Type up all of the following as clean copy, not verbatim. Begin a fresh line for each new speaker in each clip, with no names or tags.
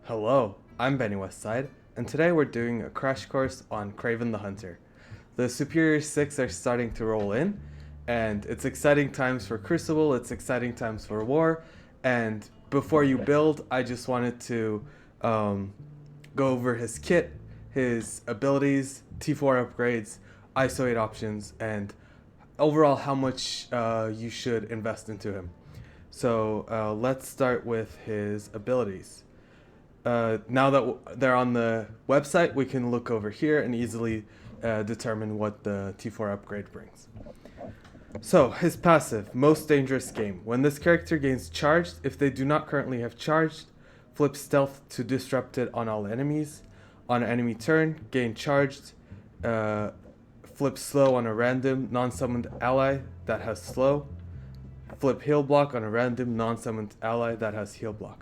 Hello, I'm Benny Westside, and today we're doing a crash course on Kraven the Hunter. The Superior 6 are starting to roll in, and it's exciting times for Crucible, it's exciting times for War, and before you build, I just wanted to go over his kit, his abilities, T4 upgrades, ISO 8 options, and overall how much you should invest into him. So let's start with his abilities. Now that they're on the website, we can look over here and easily determine what the T4 upgrade brings. So, his passive, most dangerous game. When this character gains charged, if they do not currently have charged, flip stealth to disrupt it on all enemies. On an enemy turn, gain charged, flip slow on a random non-summoned ally that has slow. Flip heal block on a random non-summoned ally that has heal block.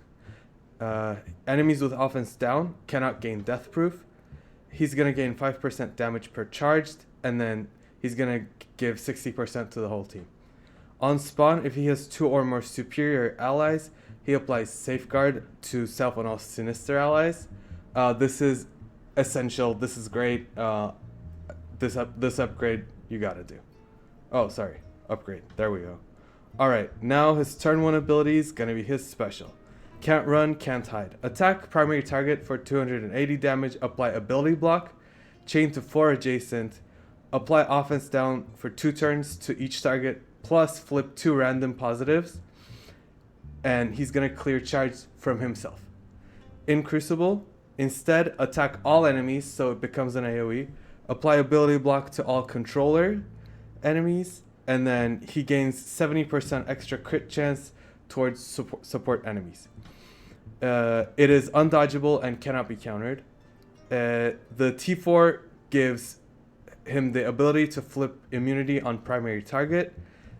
Enemies with offense down cannot gain death proof. He's going to gain 5% damage per charged, and then he's going to give 60% to the whole team. On spawn, if he has 2 or more superior allies, he applies safeguard to self and all sinister allies. This is essential. This is great. This upgrade you gotta do. Oh, sorry. Upgrade. There we go. Alright, now his turn 1 ability is going to be his special. Can't run, can't hide. Attack primary target for 280 damage, apply ability block, chain to 4 adjacent, apply offense down for 2 turns to each target, plus flip 2 random positives, and he's going to clear charge from himself. In Crucible, instead attack all enemies so it becomes an AoE, apply ability block to all controller enemies, and then he gains 70% extra crit chance towards support enemies. It is undodgeable and cannot be countered. The T4 gives him the ability to flip immunity on primary target.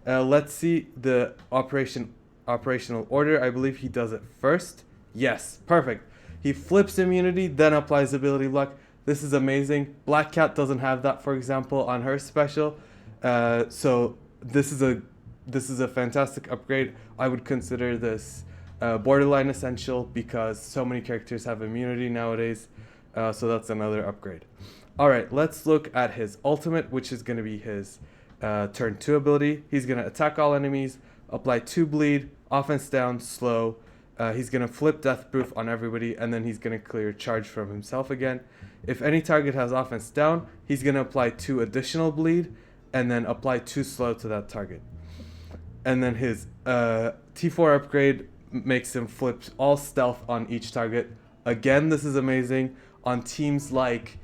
Let's see the operational order. I believe he does it first. Yes, perfect. He flips immunity, then applies ability block. This is amazing. Black Cat doesn't have that, for example, on her special. So this is a fantastic upgrade. I would consider this borderline essential because so many characters have immunity nowadays. So that's another upgrade. Alright, let's look at his ultimate, which is going to be his turn 2 ability. He's going to attack all enemies, apply 2 bleed, offense down, slow. He's going to flip death proof on everybody, and then he's going to clear charge from himself again. If any target has offense down, he's going to apply 2 additional bleed, and then apply 2 slow to that target. And then his T4 upgrade makes him flip all stealth on each target. Again, this is amazing on teams like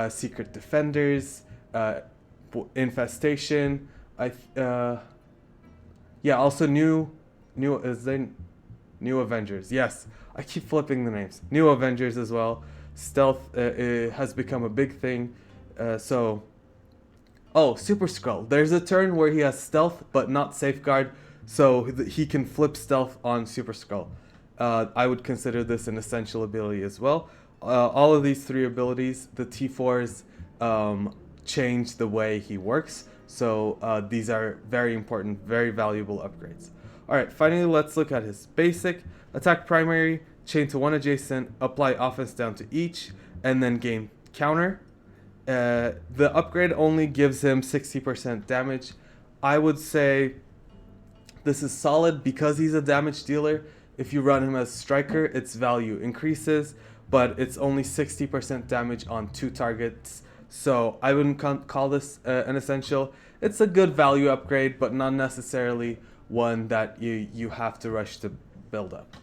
Secret Defenders, Infestation. Also new Avengers. Yes, I keep flipping the names. New Avengers as well. Stealth has become a big thing. Super Skrull. There's a turn where he has stealth but not safeguard, so he can flip stealth on Super Skrull. I would consider this an essential ability as well. All of these 3 abilities, the T4s change the way he works, so these are very important, very valuable upgrades. Alright, finally let's look at his basic. Attack primary, chain to 1 adjacent, apply offense down to each, and then gain counter. The upgrade only gives him 60% damage. I would say this is solid because he's a damage dealer. If you run him as striker, its value increases, but it's only 60% damage on 2 targets. So I wouldn't call this an essential. It's a good value upgrade, but not necessarily one that you have to rush to build up.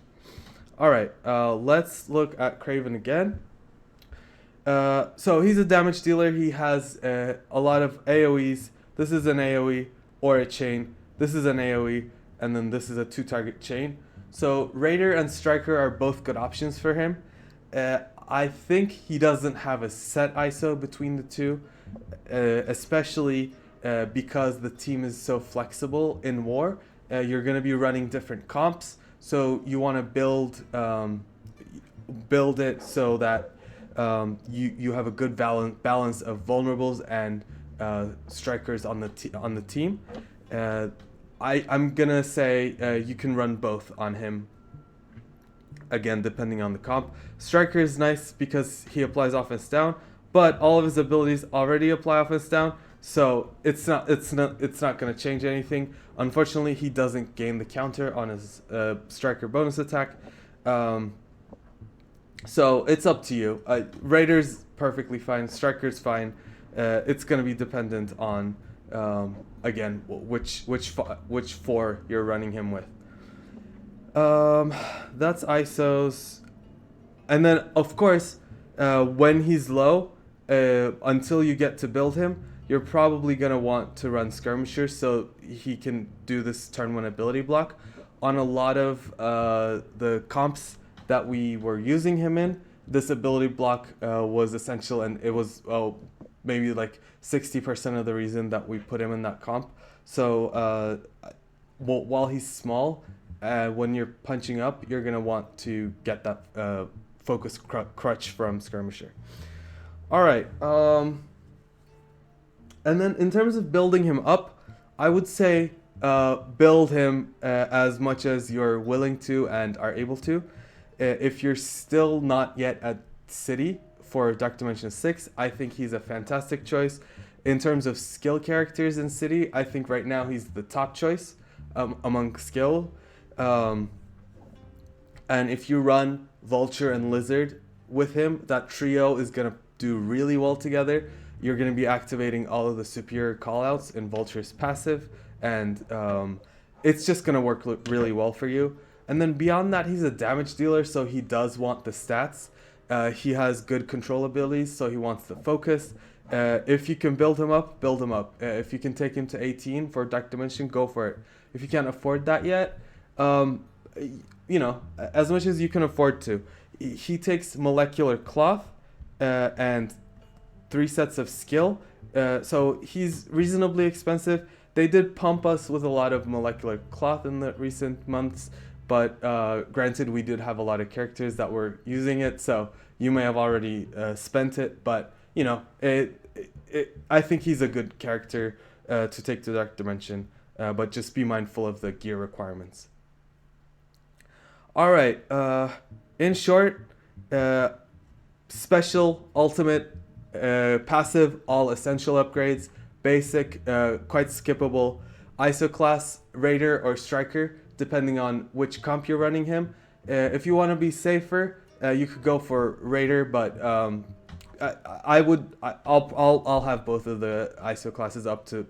Alright, let's look at Kraven again. So he's a damage dealer. He has a lot of AoEs. This is an AoE or a chain. This is an AoE, and then this is a 2-target chain. So Raider and Striker are both good options for him. I think he doesn't have a set ISO between the two, especially because the team is so flexible in War. You're going to be running different comps, so you want to build it so that you have a good balance of vulnerables and strikers on the team. I'm gonna say you can run both on him. again, depending on the comp. Striker is nice because he applies offense down, but all of his abilities already apply offense down, so it's not going to change anything. Unfortunately, he doesn't gain the counter on his Striker bonus attack. So it's up to you. Raider's perfectly fine. Striker's fine. It's going to be dependent on again which four you're running him with. That's ISOs, and then of course when he's low, until you get to build him, you're probably gonna want to run Skirmisher so he can do this turn 1 ability block. On a lot of the comps that we were using him in, this ability block was essential, and it was maybe like 60% of the reason that we put him in that comp. So while he's small, when you're punching up, you're going to want to get that focus crutch from Skirmisher. All right. And then in terms of building him up, I would say build him as much as you're willing to and are able to. If you're still not yet at City for Dark Dimension 6, I think he's a fantastic choice. In terms of skill characters in City, I think right now he's the top choice among skill. And if you run Vulture and Lizard with him, that trio is going to do really well together. You're going to be activating all of the superior callouts in Vulture's passive, and it's just going to work really well for you. And then beyond that, he's a damage dealer, so he does want the stats. He has good control abilities, so he wants the focus. If you can build him up, build him up. If you can take him to 18 for Dark Dimension, go for it. If you can't afford that yet, you know, as much as you can afford to. He takes Molecular Cloth and 3 sets of skill, so he's reasonably expensive. They did pump us with a lot of Molecular Cloth in the recent months, but granted, we did have a lot of characters that were using it, so you may have already spent it, but you know, I think he's a good character to take to Dark Dimension, but just be mindful of the gear requirements. All right, in short, special, ultimate, passive, all essential upgrades, basic, quite skippable, ISO class, Raider or Striker, depending on which comp you're running him. If you want to be safer, you could go for Raider, but I'll have both of the ISO classes up to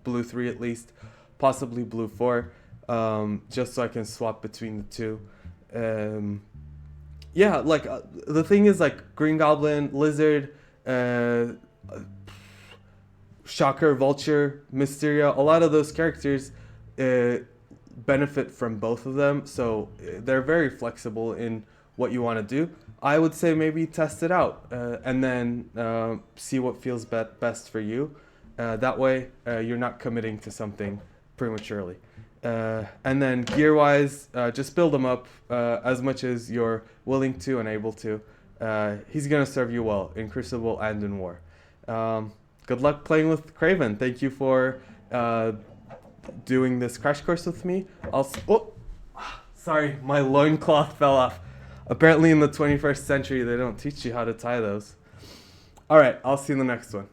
blue 3 at least, possibly blue 4, just so I can swap between the two. Yeah, like the thing is, like Green Goblin, Lizard, Shocker, Vulture, Mysteria, a lot of those characters benefit from both of them, so they're very flexible in what you want to do. I would say maybe test it out and then see what feels best for you. That way you're not committing to something prematurely. And then gear-wise, just build them up as much as you're willing to and able to. He's going to serve you well in Crucible and in War. Good luck playing with Kraven. Thank you for doing this crash course with me. Sorry, my loincloth fell off. Apparently in the 21st century, they don't teach you how to tie those. All right, I'll see you in the next one.